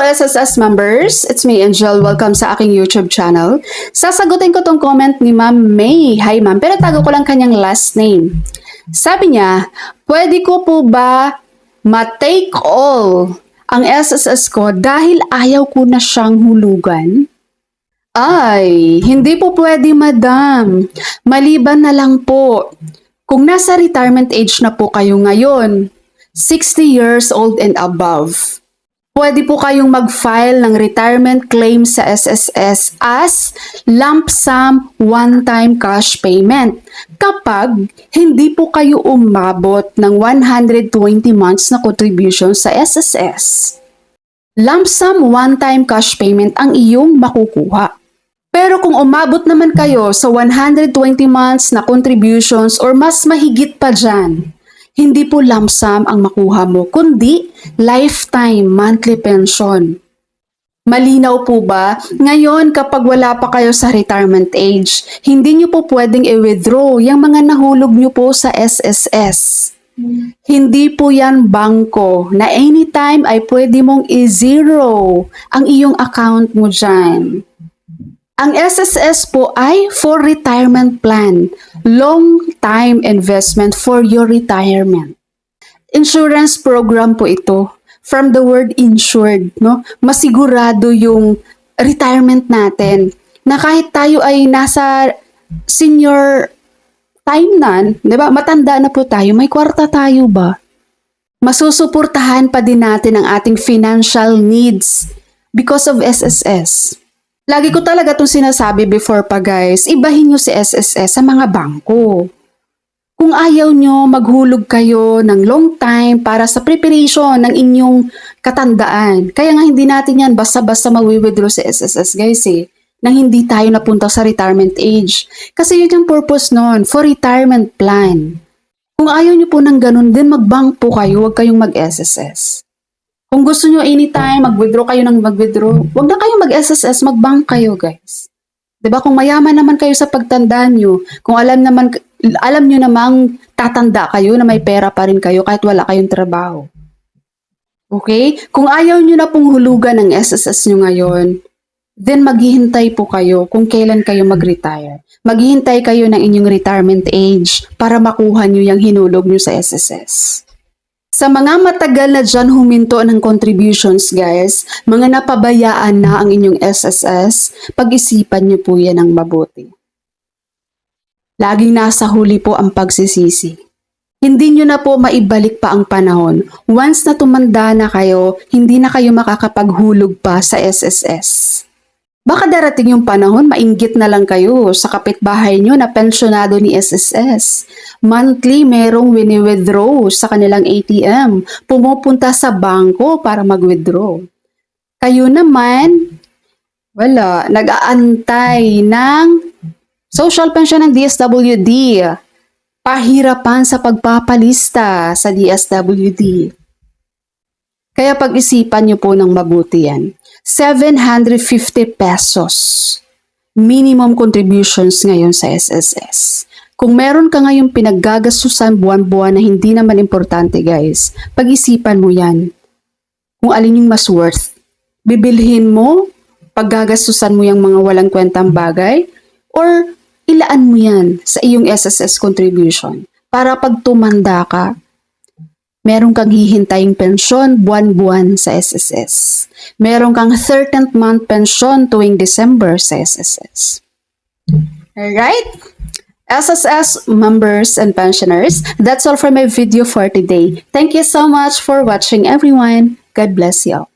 SSS members, it's me Angel. Welcome sa aking YouTube channel. Sasagutin ko tong comment ni Ma'am May. Hi ma'am, pero tago ko lang kanyang last name. Sabi niya, pwede ko po ba ma-take all ang SSS ko dahil ayaw ko na siyang hulugan? Ay, hindi po pwede madam. Maliban na lang po. Kung nasa retirement age na po kayo ngayon, 60 years old and above, pwede po kayong mag-file ng retirement claim sa SSS as lump sum one-time cash payment kapag hindi po kayo umabot ng 120 months na contribution sa SSS. Lump sum one-time cash payment ang iyong makukuha. Pero kung umabot naman kayo sa 120 months na contributions or mas mahigit pa dyan, hindi po lump sum ang makuha mo, kundi lifetime monthly pension. Malinaw po ba? Ngayon, kapag wala pa kayo sa retirement age, hindi nyo po pwedeng i-withdraw yung mga nahulog nyo po sa SSS. Hindi po yan bangko na anytime ay pwede mong i-zero ang iyong account mo dyan. Ang SSS po ay for retirement plan, long-time investment for your retirement. Insurance program po ito. From the word insured, no? Masigurado yung retirement natin na kahit tayo ay nasa senior time na, di ba? Matanda na po tayo, may kwarta tayo ba? Masusuportahan pa din natin ang ating financial needs because of SSS. Lagi ko talaga itong sinasabi before pa guys, ibahin nyo si SSS sa mga bangko. Kung ayaw nyo, maghulog kayo ng long time para sa preparation ng inyong katandaan. Kaya nga hindi natin yan basta-basta mag-withdraw sa SSS guys nang hindi tayo napunta sa retirement age. Kasi yun yung purpose nun, for retirement plan. Kung ayaw nyo po ng ganun din, mag-bank po kayo, huwag kayong mag-SSS. Kung gusto nyo anytime, mag-withdraw kayo ng mag-withdraw, huwag na kayo mag-SSS, mag-bank kayo guys. Diba? Kung mayaman naman kayo sa pagtanda nyo, kung alam nyo namang tatanda kayo na may pera pa rin kayo kahit wala kayong trabaho. Okay? Kung ayaw nyo na pong hulugan ng SSS nyo ngayon, then maghihintay po kayo kung kailan kayo mag-retire. Maghihintay kayo ng inyong retirement age para makuha nyo yung hinulog nyo sa SSS. Sa mga matagal na dyan huminto ng contributions guys, mga napabayaan na ang inyong SSS, pag-isipan nyo po yan ng mabuti. Laging nasa huli po ang pagsisisi. Hindi nyo na po maibalik pa ang panahon. Once na tumanda na kayo, hindi na kayo makakapaghulog pa sa SSS. Baka darating yung panahon, mainggit na lang kayo sa kapitbahay nyo na pensyonado ni SSS. Monthly, merong wini-withdraw sa kanilang ATM. Pumupunta sa bangko para mag-withdraw. Kayo naman, wala, nag-aantay ng social pension ng DSWD. Pahirapan sa pagpapalista sa DSWD. Kaya pag-isipan nyo po ng mabuti yan. 750 pesos minimum contributions ngayon sa SSS. Kung meron ka ngayong pinaggagastusan buwan-buwan na hindi naman importante guys, pag-isipan mo yan. Kung alin yung mas worth. Bibilhin mo, paggagastusan mo yung mga walang kwentang bagay, or ilaan mo yan sa iyong SSS contribution para pag tumanda ka, meron kang hihintaying pensyon buwan-buwan sa SSS. Meron kang 13th month pension tuwing December sa SSS. Alright? SSS members and pensioners, that's all for my video for today. Thank you so much for watching everyone. God bless you all.